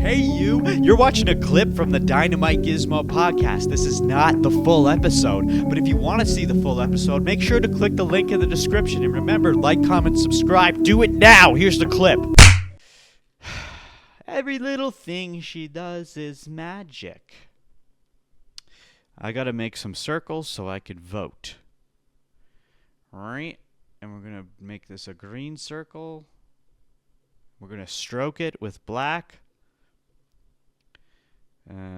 Hey you! You're watching a clip from the DynamiteGizmo podcast. This is not the full episode, but if you want to see the full episode, make sure to click the link in the description. And remember, like, comment, subscribe. Do it now! Here's the clip. Every little thing she does is magic. I gotta make some circles so I can vote. Alright, and we're gonna make this a green circle. We're gonna stroke it with black.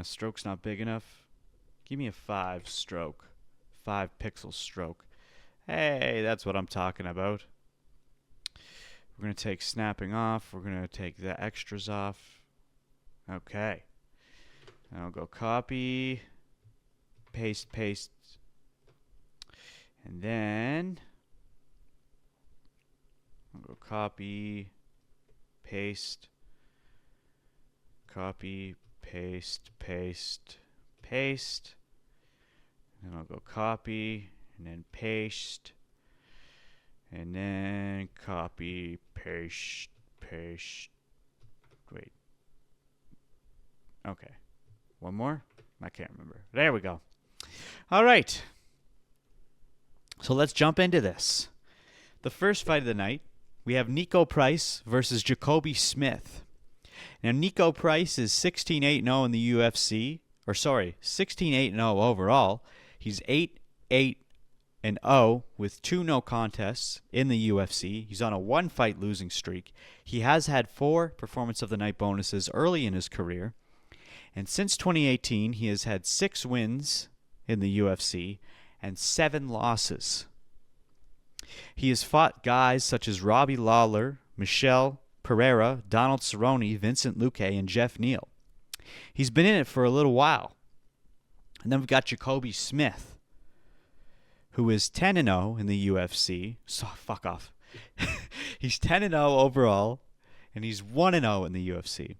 Stroke's not big enough. Give me a 5 stroke. 5 pixel stroke. Hey, that's what I'm talking about. We're going to take snapping off. We're going to take the extras off. Okay. Now I'll go copy. Paste, paste. And then I'll go copy. Paste. Copy. Paste, paste, paste. And I'll go copy, and then paste, and then copy, paste, paste. Wait. Okay. One more? I can't remember. There we go. All right. So let's jump into this. The first fight of the night, we have Niko Price versus Jacoby Smith. Now, Niko Price is 16-8-0 in the UFC, 16-8-0 overall. He's 8-8-0 with 2 no contests in the UFC. He's on a 1-fight losing streak. He has had 4 Performance of the Night bonuses early in his career. And since 2018, he has had 6 wins in the UFC and 7 losses. He has fought guys such as Robbie Lawler, Michelle Pereira, Donald Cerrone, Vincent Luque, and Jeff Neal. He's been in it for a little while. And then we've got Jacoby Smith, who is 10-0 in the UFC. So, fuck off. He's 10-0 overall, and he's 1-0 in the UFC.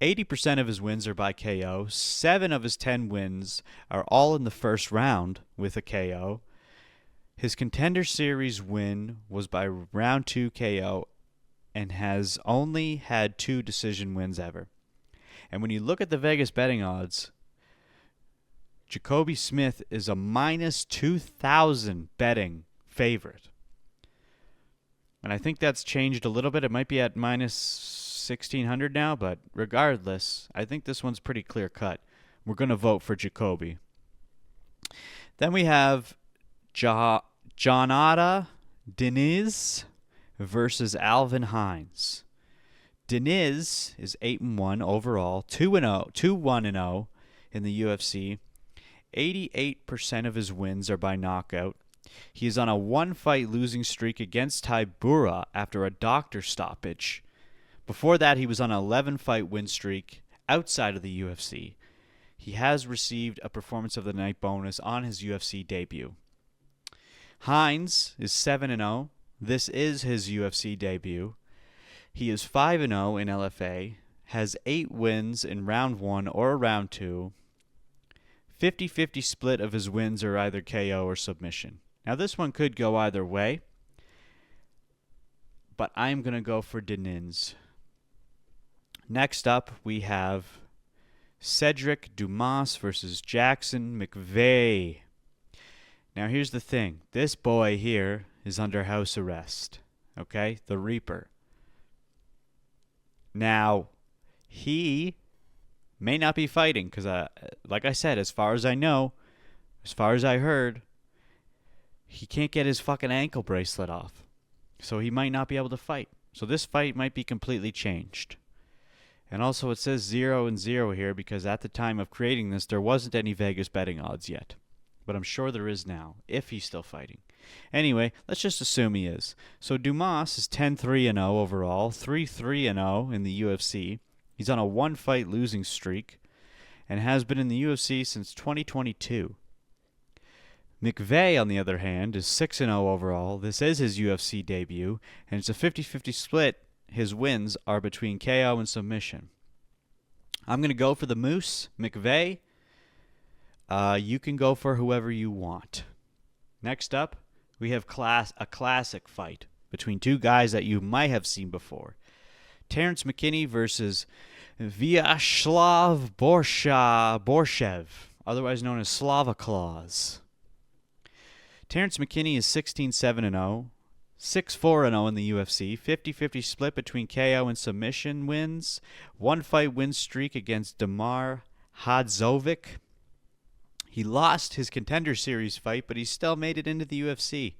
80% of his wins are by KO. 7 of his 10 wins are all in the first round with a KO. His Contender Series win was by round 2 KO, and has only had 2 decision wins ever. And when you look at the Vegas betting odds, Jacoby Smith is a minus 2,000 betting favorite. And I think that's changed a little bit. It might be at minus 1,600 now, but regardless, I think this one's pretty clear cut. We're going to vote for Jacoby. Then we have Jonata Diniz versus Alvin Hines. Diniz is 8-1 overall, 2-1-0 in the UFC. 88% of his wins are by knockout. He is on a 1-fight losing streak against Tybura after a doctor stoppage. Before that, he was on an 11-fight win streak outside of the UFC. He has received a Performance of the Night bonus on his UFC debut. Hines is 7-0. This is his UFC debut. He is 5-0 in LFA, has 8 wins in round 1 or round 2. 50-50 split of his wins are either KO or submission. Now this one could go either way, but I'm going to go for Diniz. Next up, we have Cedric Dumas versus Jackson McVeigh. Now here's the thing. This boy here is under house arrest. Okay? The Reaper. Now, he may not be fighting because, like I said, as far as I know, as far as I heard, he can't get his fucking ankle bracelet off. So he might not be able to fight. So this fight might be completely changed. And also it says 0-0 here because at the time of creating this, there wasn't any Vegas betting odds yet. But I'm sure there is now, if he's still fighting. Anyway, let's just assume he is. So Dumas is 10-3-0 overall, 3-3-0 in the UFC. He's on a 1-fight losing streak and has been in the UFC since 2022. McVeigh, on the other hand, is 6-0 overall. This is his UFC debut, and it's a 50-50 split. His wins are between KO and submission. I'm going to go for the Moose, McVeigh. You can go for whoever you want. Next up, we have a classic fight between 2 guys that you might have seen before. Terrence McKinney versus Vyacheslav Borshev, otherwise known as Slava Claus. Terrence McKinney is 16-7-0, 6-4-0 in the UFC, 50-50 split between KO and submission wins, one fight win streak against Damar Hadzovic. He lost his Contender Series fight, but he still made it into the UFC.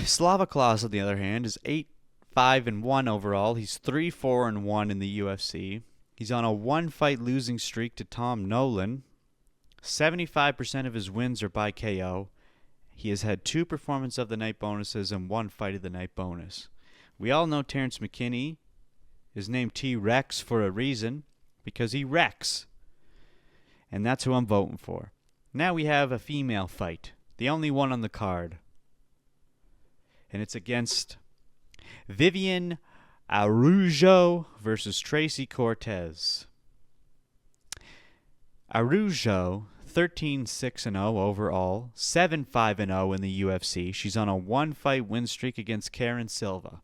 Slava Claus, on the other hand, is 8-5-1 overall. He's 3-4-1 in the UFC. He's on a one-fight losing streak to Tom Nolan. 75% of his wins are by KO. He has had 2 performance of the night bonuses and 1 fight of the night bonus. We all know Terrence McKinney is named T-Rex for a reason, because he wrecks. And that's who I'm voting for. Now we have a female fight, the only one on the card. And it's against Vivian Araujo versus Tracy Cortez. Araujo, 13-6-0 overall, 7-5-0 in the UFC. She's on a one-fight win streak against Karen Silva.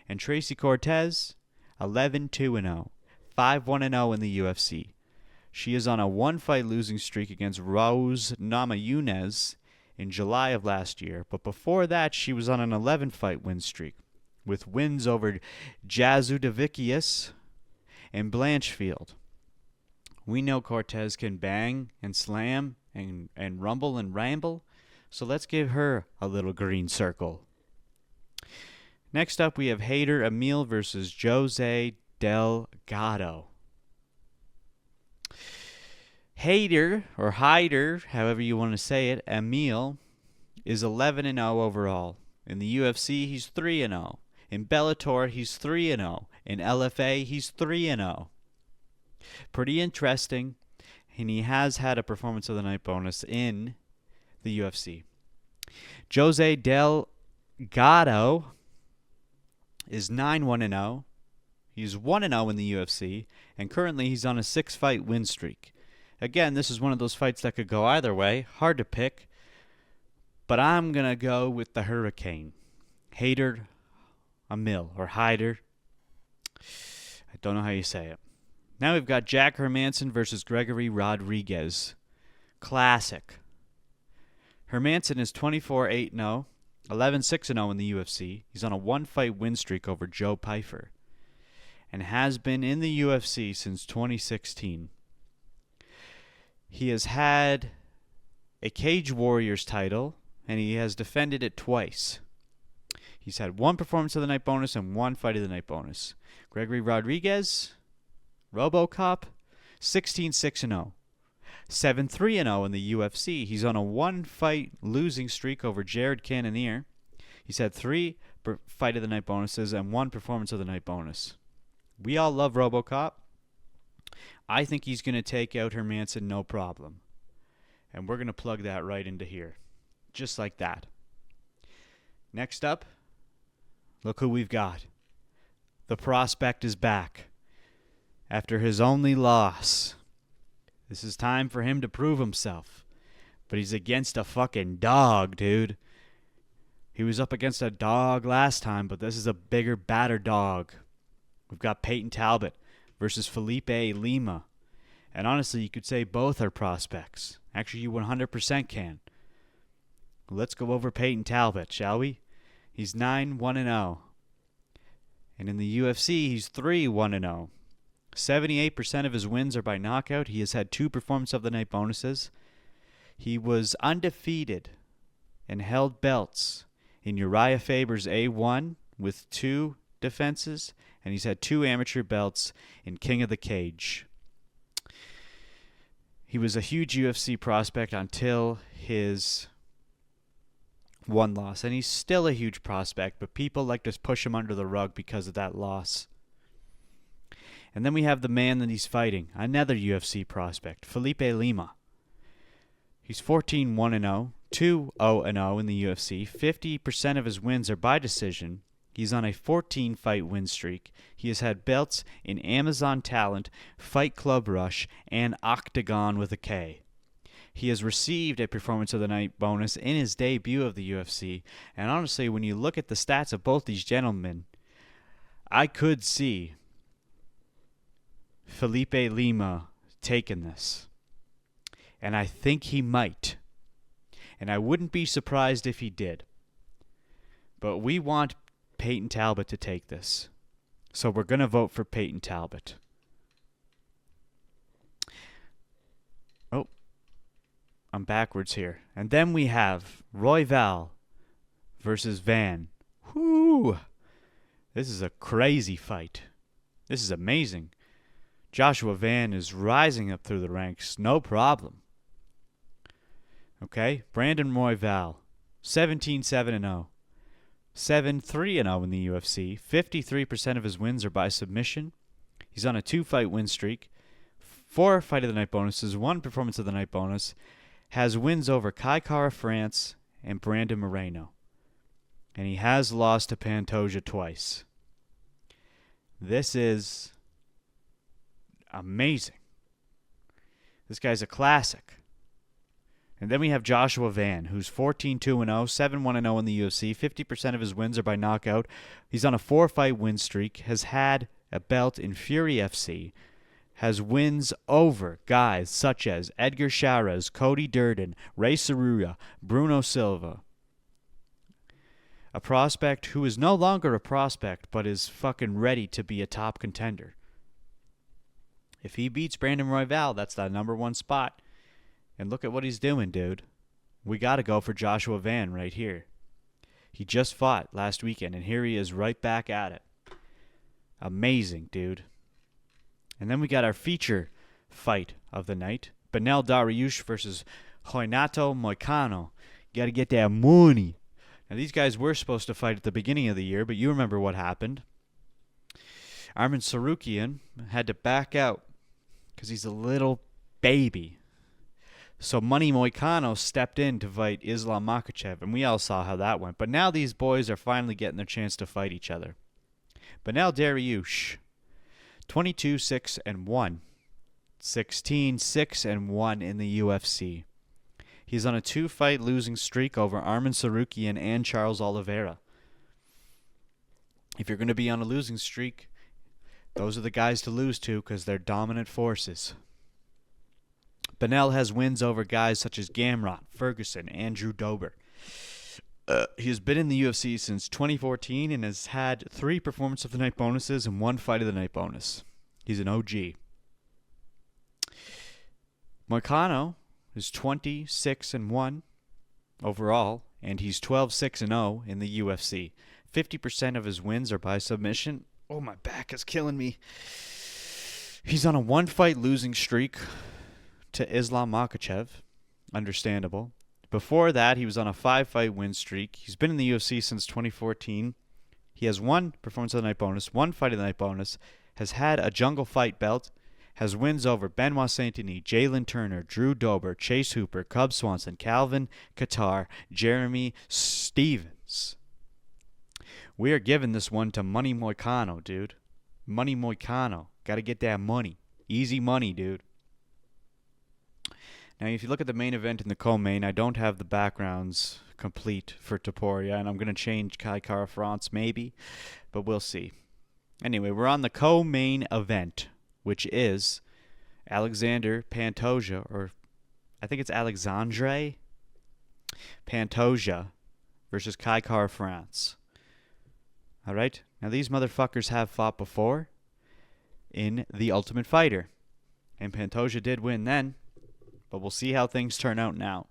And Tracy Cortez, 11-2-0, 5-1-0 in the UFC. She is on a one-fight losing streak against Rose Namajunas in July of last year. But before that, she was on an 11-fight win streak, with wins over Jazudavicius and Blanchfield. We know Cortez can bang and slam and rumble and ramble, so let's give her a little green circle. Next up, we have Hader Emil versus Jose Delgado. Hader, or Hyder, however you want to say it, Emil, is 11-0 overall. In the UFC, he's 3-0. In Bellator, he's 3-0. In LFA, he's 3-0. Pretty interesting, and he has had a performance of the night bonus in the UFC. Jose Delgado is 9-1-0. He's 1-0 in the UFC, and currently he's on a 6-fight win streak. Again, this is one of those fights that could go either way. Hard to pick, but I'm going to go with the Hurricane. Hader Emil, or Hyder. I don't know how you say it. Now we've got Jack Hermanson versus Gregory Rodriguez. Classic. Hermanson is 24-8-0, 11-6-0 in the UFC. He's on a one-fight win streak over Joe Pyfer, and has been in the UFC since 2016. He has had a Cage Warriors title, and he has defended it twice. He's had 1 performance of the night bonus and 1 fight of the night bonus. Gregory Rodriguez, RoboCop, 16-6-0, 7-3-0 in the UFC. He's on a 1-fight losing streak over Jared Cannonier. He's had 3 fight of the night bonuses and 1 performance of the night bonus. We all love RoboCop. I think he's going to take out Hermanson no problem. And we're going to plug that right into here. Just like that. Next up, look who we've got. The prospect is back. After his only loss. This is time for him to prove himself. But he's against a fucking dog, dude. He was up against a dog last time, but this is a bigger, badder dog. We've got Peyton Talbot versus Felipe Lima. And honestly, you could say both are prospects. Actually, you 100% can. Let's go over Peyton Talbot, shall we? He's 9-1-0. And in the UFC, he's 3-1-0. 78% of his wins are by knockout. He has had 2 performance of the night bonuses. He was undefeated and held belts in Uriah Faber's A1 with 2 defenses, and he's had 2 amateur belts in King of the Cage. He was a huge UFC prospect until his 1 loss, and he's still a huge prospect, but people like to push him under the rug because of that loss. And then we have the man that he's fighting, another UFC prospect, Felipe Lima. He's 14-1-0, 2-0-0 in the UFC. 50% of his wins are by decision. He's on a 14-fight win streak. He has had belts in Amazon Talent, Fight Club Rush, and Octagon with a K. He has received a Performance of the Night bonus in his debut of the UFC. And honestly, when you look at the stats of both these gentlemen, I could see Felipe Lima taking this. And I think he might. And I wouldn't be surprised if he did. But we want Peyton Talbot to take this. So we're going to vote for Peyton Talbot. Oh, I'm backwards here. And then we have Royval versus Van. Whoo! This is a crazy fight. This is amazing. Joshua Van is rising up through the ranks, no problem. Okay, Brandon Royval, 17-7-0. 7-3-0 in the UFC. 53% of his wins are by submission. He's on a 2-fight win streak. 4 fight of the night bonuses, 1 performance of the night bonus. Has wins over Kai Kara France and Brandon Moreno. And he has lost to Pantoja twice. This is amazing. This guy's a classic. And then we have Joshua Van, who's 14-2-0, 7-1-0 in the UFC. 50% of his wins are by knockout. He's on a 4-fight win streak, has had a belt in Fury FC, has wins over guys such as Edgar Chairez, Cody Durden, Ray Saruya, Bruno Silva. A prospect who is no longer a prospect, but is fucking ready to be a top contender. If he beats Brandon Royval, that's the number 1 spot. And look at what he's doing, dude. We got to go for Joshua Van right here. He just fought last weekend, and here he is right back at it. Amazing, dude. And then we got our feature fight of the night. Benel Dariush versus Renato Moicano. Got to get that money. Now, these guys were supposed to fight at the beginning of the year, but you remember what happened. Arman Sarukian had to back out because he's a little baby. So Money Moicano stepped in to fight Islam Makhachev, and we all saw how that went. But now these boys are finally getting their chance to fight each other. Benel Dariush, 22-6-1, 16-6-1 in the UFC. He's on a 2-fight losing streak over Arman Sarukian and Charles Oliveira. If you're going to be on a losing streak, those are the guys to lose to because they're dominant forces. Benel has wins over guys such as Gamrot, Ferguson, Andrew Dober. He has been in the UFC since 2014 and has had 3 performance of the night bonuses and 1 fight of the night bonus. He's an OG. Moicano is 26-1 overall, and he's 12-6-0 in the UFC. 50% of his wins are by submission. Oh, my back is killing me. He's on a 1-fight losing streak to Islam Makhachev. Understandable. Before that, he was on a 5-fight win streak. He's been in the UFC since 2014. He has 1 performance of the night bonus, 1 fight of the night bonus, has had a jungle fight belt, has wins over Benoit Saint-Denis, Jalen Turner, Drew Dober, Chase Hooper, Cub Swanson, Calvin Kattar, Jeremy Stevens. We are giving this one to Money Moicano, dude. Money Moicano. Got to get that money. Easy money, dude. Now, if you look at the main event in the co-main, I don't have the backgrounds complete for Topuria, and I'm going to change Kai Kara France maybe, but we'll see. Anyway, we're on the co-main event, which is Alexander Pantoja, or I think it's Alexandre Pantoja versus Kai Kara France. All right? Now, these motherfuckers have fought before in The Ultimate Fighter, and Pantoja did win then. But we'll see how things turn out now.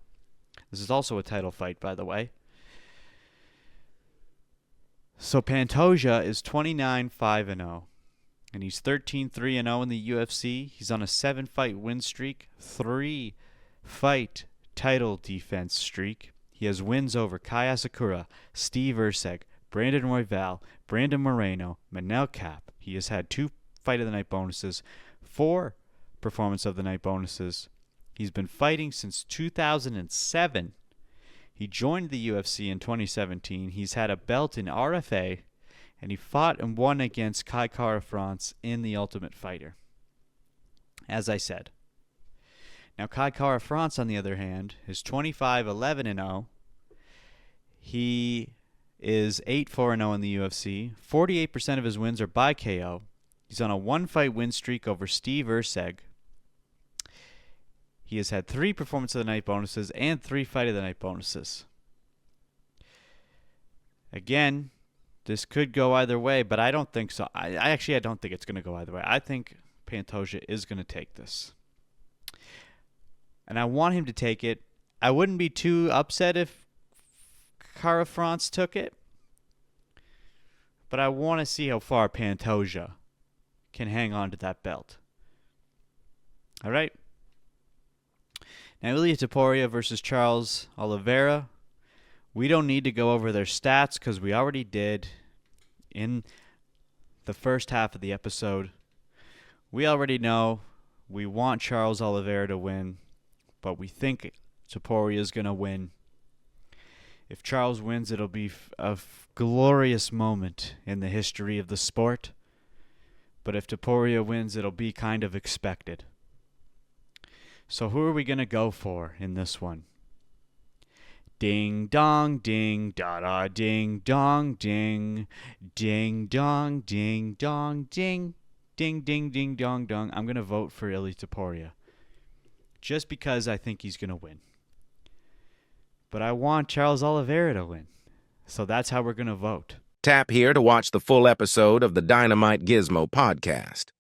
This is also a title fight, by the way. So Pantoja is 29-5-0. And he's 13-3-0 in the UFC. He's on a 7-fight win streak. 3-fight title defense streak. He has wins over Kai Asakura, Steve Erceg, Brandon Royval, Brandon Moreno, Manel Cap. He has had 2 fight of the night bonuses. 4 performance of the night bonuses. He's been fighting since 2007. He joined the UFC in 2017. He's had a belt in RFA, and he fought and won against Kai Kara France in The Ultimate Fighter. As I said. Now, Kai Kara France, on the other hand, is 25-11-0. He is 8-4-0 in the UFC. 48% of his wins are by KO. He's on a 1-fight win streak over Steve Erceg. He has had 3 Performance of the Night bonuses and 3 Fight of the Night bonuses. Again, this could go either way, but I don't think so. I don't think it's going to go either way. I think Pantoja is going to take this. And I want him to take it. I wouldn't be too upset if Kara France took it. But I want to see how far Pantoja can hang on to that belt. All right. Now, Ilia Topuria versus Charles Oliveira. We don't need to go over their stats because we already did in the first half of the episode. We already know we want Charles Oliveira to win, but we think Topuria is going to win. If Charles wins, it'll be a glorious moment in the history of the sport. But if Topuria wins, it'll be kind of expected. So who are we going to go for in this one? Ding dong ding da da ding dong ding ding dong ding dong ding ding ding ding dong dong. I'm going to vote for Ilia Topuria just because I think he's going to win. But I want Charles Oliveira to win. So that's how we're going to vote. Tap here to watch the full episode of the Dynamite Gizmo podcast.